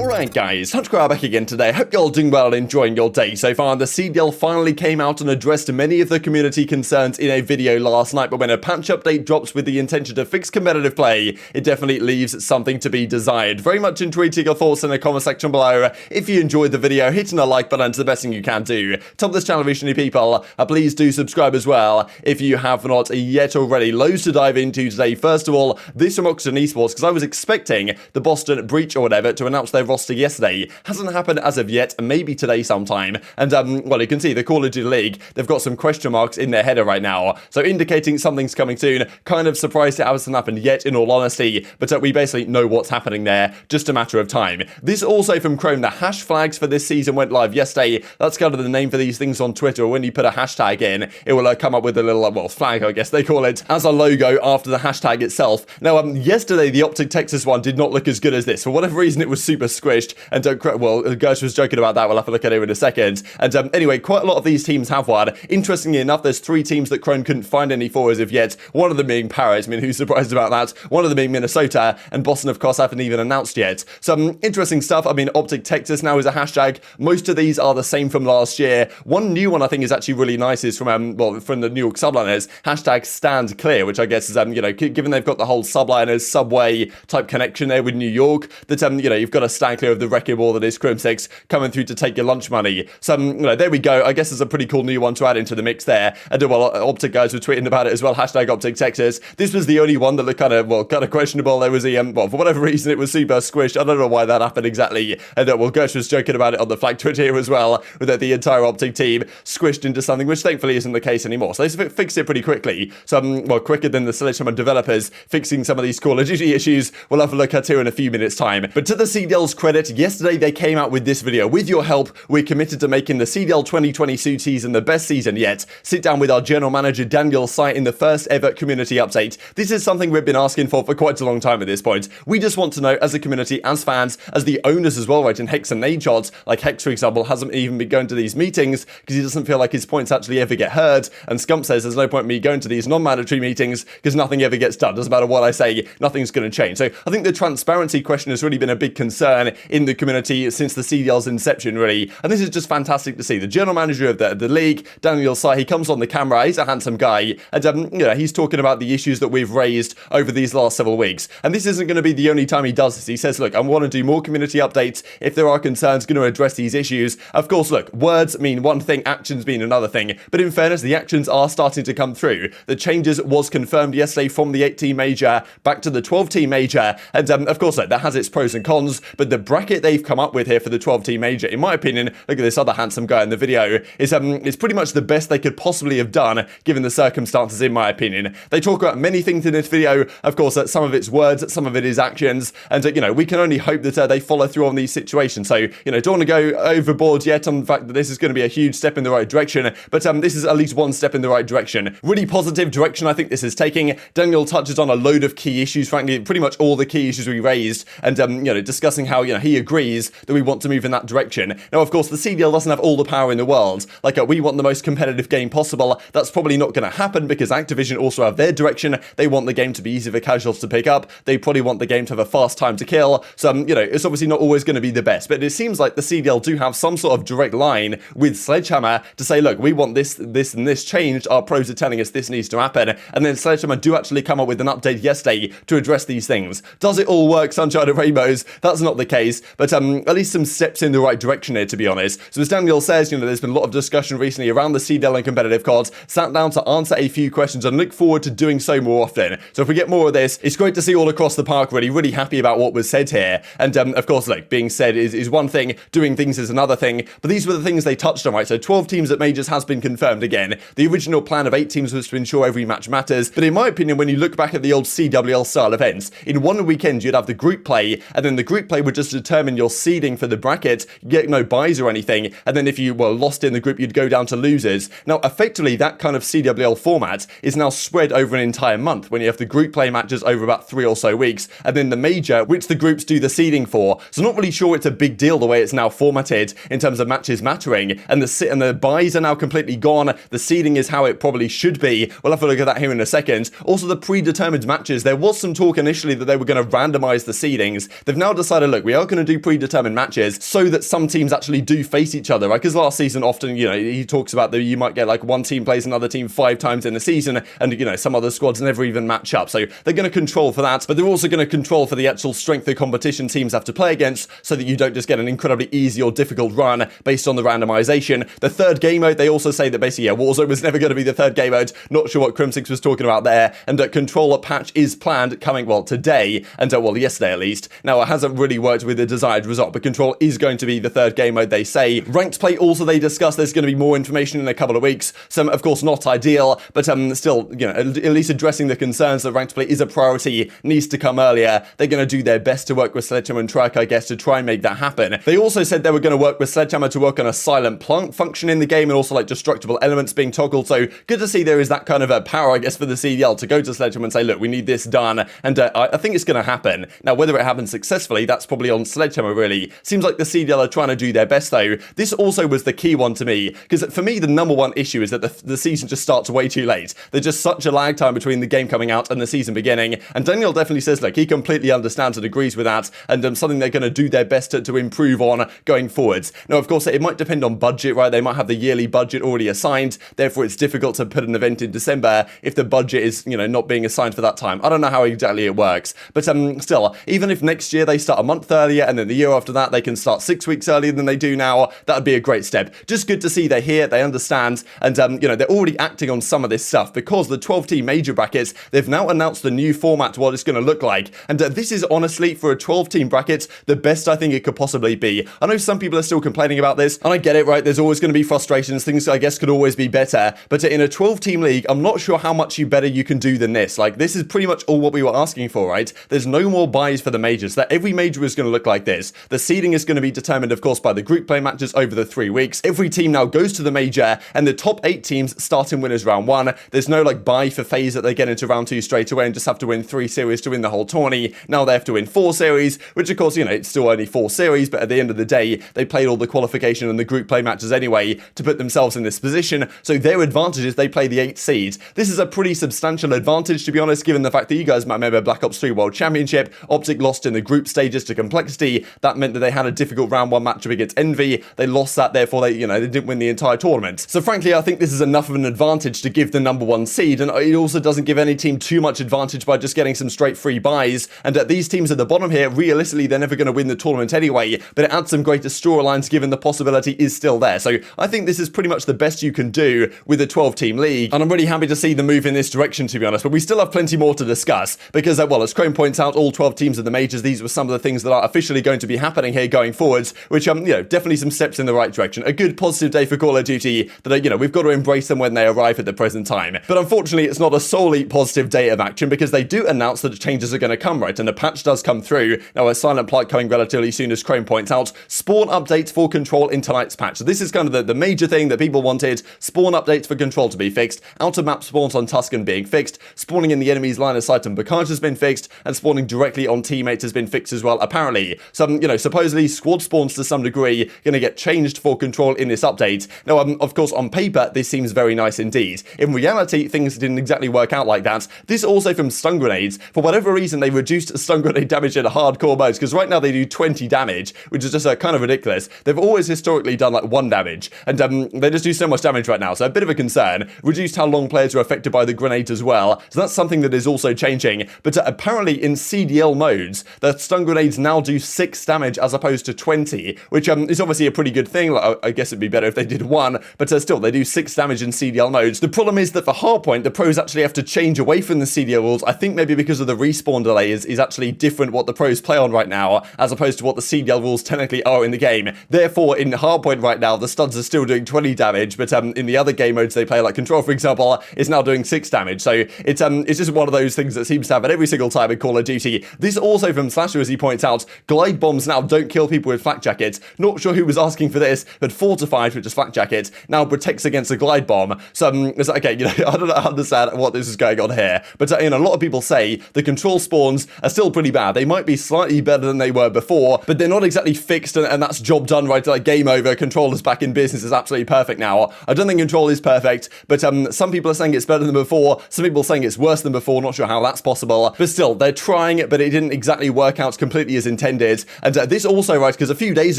Alright guys, TacticalRab back again today. Hope you're all doing well and enjoying your day so far. The CDL finally came out and addressed many of the community concerns in a video last night, but when a patch update drops with the intention to fix competitive play, it definitely leaves something to be desired. Very much enjoyed your thoughts in the comment section below. If you enjoyed the video, hitting a like button is the best thing you can do. Top this channel recently people, please do subscribe as well if you have not yet already. Loads to dive into today. First of all, this from Octane Esports, because I was expecting the Boston Breach or whatever to announce their roster yesterday. Hasn't happened as of yet, maybe today sometime. And well, you can see the Call of Duty League, they've got some question marks in their header right now, so indicating something's coming soon. Kind of surprised it hasn't happened yet, in all honesty, but we basically know what's happening there, just a matter of time. This also from Chrome, the Hashflags for this season went live yesterday. That's kind of the name for these things on Twitter. When you put a hashtag in, it will come up with a little, well, flag, I guess they call it, as a logo after the hashtag itself. Now, yesterday, the OpTic Texas one did not look as good as this. For whatever reason, it was super squished. And well, Gersh was joking about that. We'll have to look at it in a second. And anyway, quite a lot of these teams have one. Interestingly enough, there's 3 teams that Chrome couldn't find any for as of yet. One of them being Paris. I mean, who's surprised about that? One of them being Minnesota. And Boston, of course, haven't even announced yet. Some interesting stuff. I mean, OpTic Texas now is a hashtag. Most of these are the same from last year. One new one I think is actually really nice is from, well, from the New York subliners. Hashtag Stand Clear, which I guess is, you know, given they've got the whole subliners, subway type connection there with New York, that, you know, you've got to stand clear of the wrecking ball that is Crimsix coming through to take your lunch money. So, you know, there we go. I guess there's a pretty cool new one to add into the mix there. And, well, OpTic guys were tweeting about it as well. Hashtag OpTic Texas. This was the only one that looked kind of, well, kind of questionable. There was a, well, for whatever reason, it was super squished. I don't know why that happened exactly. And, well, Gersh was joking about it on the flag Twitter here as well, with the entire OpTic team squished into something, which thankfully isn't the case anymore. So they fixed it pretty quickly. So, well, quicker than the Cellium developers fixing some of these Call of Duty issues. We'll have a look at here in a few minutes' time. But to the CDL's credit, yesterday they came out with this video. With your help, we're committed to making the CDL 2022 season the best season yet. Sit down with our general manager Daniel Sight in the first ever community update. This is something we've been asking for quite a long time at this point. We just want to know, as a community, as fans, as the owners as well, right? And Hex and Nadeshot, like Hex for example, hasn't even been going to these meetings because he doesn't feel like his points actually ever get heard. And Scump says there's no point in me going to these non-mandatory meetings because nothing ever gets done. Doesn't matter what I say, nothing's going to change. So I think the transparency question has really been a big concern in the community since the CDL's inception, really. And this is just fantastic to see. The general manager of the league, Daniel Sight, he comes on the camera. He's a handsome guy. And, you know, he's talking about the issues that we've raised over these last several weeks. And this isn't going to be the only time he does this. He says, look, I want to do more community updates. If there are concerns, going to address these issues. Of course, look, words mean one thing, actions mean another thing. But in fairness, the actions are starting to come through. The changes was confirmed yesterday from the 8-team major back to the 12-team major. And, of course, look, that has its pros and cons. But the bracket they've come up with here for the 12-team major, in my opinion, look at this other handsome guy in the video, is pretty much the best they could possibly have done given the circumstances, in my opinion. They talk about many things in this video. Of course, some of it's words, some of it is actions. And, you know, we can only hope that they follow through on these situations. So, you know, don't want to go overboard yet on the fact that this is going to be a huge step in the right direction. But this is at least one step in the right direction. Really positive direction I think this is taking. Daniel touches on a load of key issues, frankly, pretty much all the key issues we raised. And, you know, discussing how, you know, he agrees that we want to move in that direction. Now, of course, the CDL doesn't have all the power in the world. Like, we want the most competitive game possible. That's probably not going to happen because Activision also have their direction. They want the game to be easy for casuals to pick up. They probably want the game to have a fast time to kill. So, you know, it's obviously not always going to be the best, but it seems like the CDL do have some sort of direct line with Sledgehammer to say, look, we want this, this, and this changed. Our pros are telling us this needs to happen. And then Sledgehammer do actually come up with an update yesterday to address these things. Does it all work sunshine and rainbows? That's not the case, but at least some steps in the right direction here, to be honest. So as Daniel says, you know, there's been a lot of discussion recently around the CDL and competitive cards. Sat down to answer a few questions and look forward to doing so more often. So if we get more of this, it's great to see all across the park really happy about what was said here. And of course, like being said is one thing, doing things is another thing. But these were the things they touched on, right? So 12 teams at majors has been confirmed again. The original plan of 8 teams was to ensure every match matters. But in my opinion, when you look back at the old CWL style events, in one weekend you'd have the group play, and then the group play would just determine your seeding for the bracket. You get no buys or anything. And then if you were lost in the group, you'd go down to losers. Now, effectively, that kind of CWL format is now spread over an entire month when you have the group play matches over about 3 or so weeks, and then the major, which the groups do the seeding for. So not really sure it's a big deal the way it's now formatted in terms of matches mattering, and the buys are now completely gone. The seeding is how it probably should be. We'll have a look at that here in a second. Also, the predetermined matches, there was some talk initially that they were going to randomize the seedings. They've now decided, look, look, we are going to do predetermined matches so that some teams actually do face each other, right? Because last season often, you know, he talks about that you might get like one team plays another team 5 times in a season, and you know, some other squads never even match up. So they're going to control for that, but they're also going to control for the actual strength of competition teams have to play against, so that you don't just get an incredibly easy or difficult run based on the randomization. The third game mode, they also say that basically, yeah, Warzone was never going to be the third game mode. Not sure what Crimsix was talking about there, and that controller patch is planned coming, well, today, and well, yesterday at least. Now, it hasn't really worked with the desired result, but control is going to be the third game mode, they say. Ranked play also, they discuss there's going to be more information in a couple of weeks. Some, of course, not ideal, but still, you know, at least addressing the concerns that ranked play is a priority, needs to come earlier. They're going to do their best to work with Sledgehammer and Trike, I guess, to try and make that happen. They also said they were going to work with Sledgehammer to work on a silent plunk function in the game, and also like destructible elements being toggled. So good to see there is that kind of a power, I guess, for the CDL to go to Sledgehammer and say, look, we need this done, and I think it's going to happen. Now, whether it happens successfully, that's probably on Sledgehammer, really. Seems like the CDL are trying to do their best, though. This also was the key one to me, because for me, the number one issue is that the season just starts way too late. There's just such a lag time between the game coming out and the season beginning, and Daniel definitely says, look, he completely understands and agrees with that, and something they're going to do their best to improve on going forwards. Now, of course, it might depend on budget, right? They might have the yearly budget already assigned, therefore it's difficult to put an event in December if the budget is, you know, not being assigned for that time. I don't know how exactly it works, but still, even if next year they start a month earlier, and then the year after that they can start 6 weeks earlier than they do now, that would be a great step. Just good to see they're here, they understand, and you know, they're already acting on some of this stuff, because the 12-team major brackets, they've now announced the new format to what it's going to look like, and this is honestly, for a 12-team bracket, the best I think it could possibly be. I know some people are still complaining about this, and I get it, right? There's always going to be frustrations, things I guess could always be better, but in a 12-team league, I'm not sure how much better you can do than this. Like, this is pretty much all what we were asking for, right? There's no more buys for the majors, that every major is going to look like this. The seeding is going to be determined, of course, by the group play matches over the 3 weeks. Every team now goes to the major, and the top 8 teams start in winners round 1. There's no like buy for FaZe that they get into round 2 straight away and just have to win 3 series to win the whole tourney. Now they have to win 4 series, which of course, you know, it's still only 4 series, but at the end of the day, they played all the qualification and the group play matches anyway to put themselves in this position. So their advantage is they play the 8 seeds. This is a pretty substantial advantage, to be honest, given the fact that you guys might remember Black Ops 3 World Championship. OpTic lost in the group stages to Complexity. That meant that they had a difficult round 1 matchup against Envoy. They lost that, therefore they didn't win the entire tournament. So frankly, I think this is enough of an advantage to give the number 1 seed, and it also doesn't give any team too much advantage by just getting some straight free buys. And these teams at the bottom here, realistically, they're never going to win the tournament anyway, but it adds some greater storylines given the possibility is still there. So I think this is pretty much the best you can do with a 12-team league, and I'm really happy to see the move in this direction, to be honest. But we still have plenty more to discuss, because well, as Chrome points out, all 12 teams of the majors, these were some of the things that are officially going to be happening here going forwards, which definitely some steps in the right direction. A good positive day for Call of Duty that we've got to embrace them when they arrive at the present time. But unfortunately, it's not a solely positive day of action, because they do announce that changes are going to come, right? And the patch does come through. Now, a silent plight coming relatively soon, as Chrome points out. Spawn updates for Control in tonight's patch. So this is kind of the major thing that people wanted. Spawn updates for Control to be fixed. Out of map spawns on Tuscan being fixed. Spawning in the enemy's line of sight on Bacage has been fixed. And spawning directly on teammates has been fixed as well, apparently. Some, supposedly squad spawns to some degree going to get changed for Control in this update. Now, of course, on paper, this seems very nice indeed. In reality, things didn't exactly work out like that. This also from stun grenades. For whatever reason, they reduced stun grenade damage in hardcore modes, because right now they do 20 damage, which is just kind of ridiculous. They've always historically done like 1 damage, and they just do so much damage right now, so a bit of a concern. Reduced how long players are affected by the grenades as well, so that's something that is also changing. But apparently in CDL modes, the stun grenades now do 6 damage as opposed to 20, which is obviously a pretty good thing. Like, I guess it'd be better if they did 1, but still, they do 6 damage in CDL modes. The problem is that for hardpoint, the pros actually have to change away from the CDL rules. I think maybe because of the respawn delay is actually different what the pros play on right now, as opposed to what the CDL rules technically are in the game. Therefore, in hardpoint right now, the studs are still doing 20 damage, but in the other game modes they play, like Control, for example, is now doing 6 damage. So it's just one of those things that seems to happen every single time in Call of Duty. This also from Slasher, as he points out, glide bombs now don't kill people with flak jackets. Not sure who was asking for this, but Fortified, which is flak jacket, now protects against a glide bomb. So it's like, okay, I don't understand what this is going on here, but a lot of people say the Control spawns are still pretty bad. They might be slightly better than they were before, but they're not exactly fixed, and that's job done, right? Like, game over, Control is back in business, is absolutely perfect now. I don't think Control is perfect, but some people are saying it's better than before, some people are saying it's worse than before. Not sure how that's possible, but still, they're trying it, but it didn't exactly work out completely as intended. And this also, right, because a few days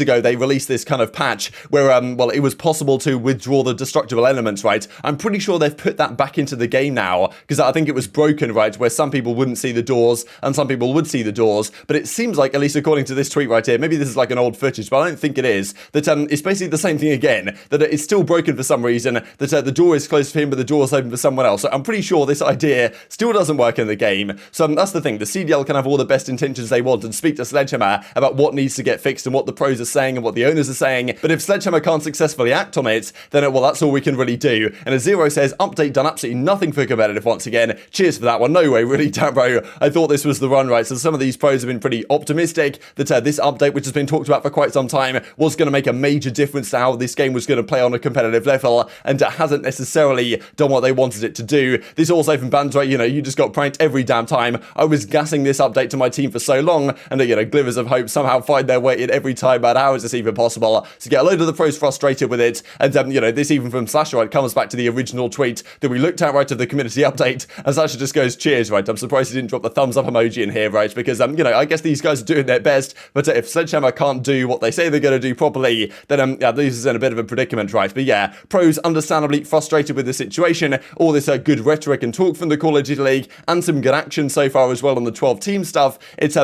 ago they released this kind of patch where, well, it was possible to withdraw the destructible elements, right? I'm pretty sure they've put that back into the game now, because I think it was broken, right, where some people wouldn't see the doors and some people would see the doors. But it seems like, at least according to this tweet right here, maybe this is like an old footage, but I don't think it is, that it's basically the same thing again, that it's still broken for some reason, that the door is closed for him, but the door is open for someone else. So I'm pretty sure this idea still doesn't work in the game. So that's the thing. The CDL can have all the best intentions they want and speak to Sledgehammer about what needs to get fixed and what the pros are saying and what the owners are saying. But if Sledgehammer can't successfully act on it, then, well, that's all we can really do. And as Zero says, update done absolutely nothing for competitive once again. Cheers for that one. No way, really, damn, bro. I thought this was the run, right? So some of these pros have been pretty optimistic that this update, which has been talked about for quite some time, was going to make a major difference to how this game was going to play on a competitive level, and it hasn't necessarily done what they wanted it to do. This also from Bance, right? You know, you just got pranked every damn time. I was gassing this update to my team for so long, and you know, glimmers of hope somehow find their way in every time, but how is this even possible? So get a load of the pros frustrated with it, and you know, this even from Slasher, right, comes back to the original tweet that we looked at, right, of the community update, and Slasher just goes, cheers, right? I'm surprised he didn't drop the thumbs up emoji in here, right? Because, you know, I guess these guys are doing their best, but if Sledgehammer can't do what they say they're going to do properly, then, yeah, this is in a bit of a predicament, right? But yeah, pros understandably frustrated with the situation, all this good rhetoric and talk from the Call of Duty League, and some good action so far as well on the 12-team stuff. It's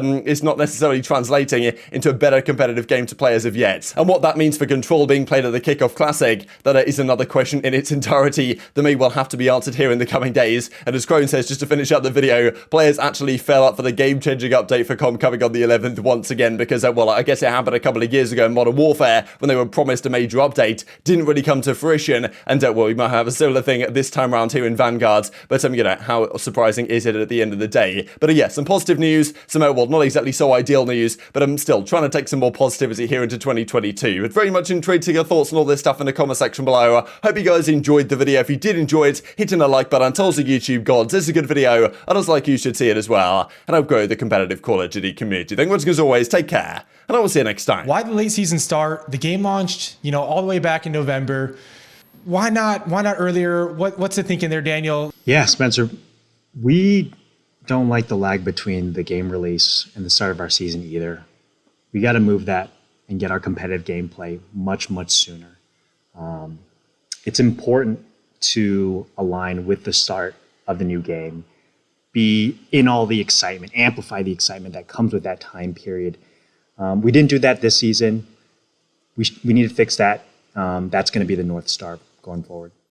not necessarily translating into a better competitive game to play as of yet. And what that means for Control being played at the Kickoff Classic, that is another question in its entirety that may well have to be answered here in the coming days. And as Crone says, just to finish up the video, players actually fell up for the game-changing update for COM coming on the 11th once again, because, well, I guess it happened a couple of years ago in Modern Warfare when they were promised a major update, didn't really come to fruition, and, well, we might have a similar thing this time around here in Vanguard, but, you know, how surprising is it at the end of the day? But, yeah, some positive news, some, well, not exactly so ideal news, but I'm still trying to take some more positivity here into 2022. But very much intrigued to your thoughts on all this stuff in the comment section below. Hope you guys enjoyed the video. If you did enjoy it, hitting a like button tells the YouTube gods it's a good video, and it's like you should see it as well, and help grow the competitive Call of Duty community. Thank you much as always, take care, and I will see you next time. Why the late season start? The game launched, you know, all the way back in November. Why not earlier? What's the thinking there, Daniel? Yeah, Spencer, we don't like the lag between the game release and the start of our season either. We got to move that and get our competitive gameplay much, much sooner. It's important to align with the start of the new game, be in all the excitement, amplify the excitement that comes with that time period. We didn't do that this season. We need to fix that. That's going to be the North Star going forward.